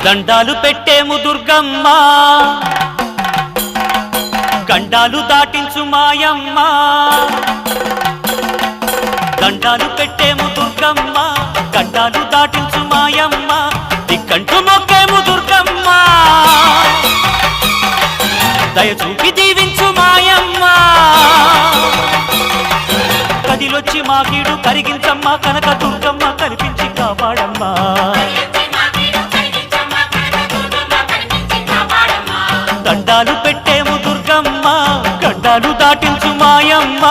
దండాలు పెట్టేము దుర్గమ్మ గండాలు దాటించు మాయమ్మ దండాలు పెట్టేము దుర్గమ్మ గండాలు దాటించు మాయమ్మ దిక్కంటూ మొక్కేము దుర్గమ్మ దయ చూపి దీవించు మాయమ్మ కదిలొచ్చి మా కీడు కరిగించమ్మ కనక దుర్గమ్మ కనిపించి కాపాడమ్మా దండాలు పెట్టేము దుర్గమ్మ గడ్డాలు దాటించు మాయమ్మ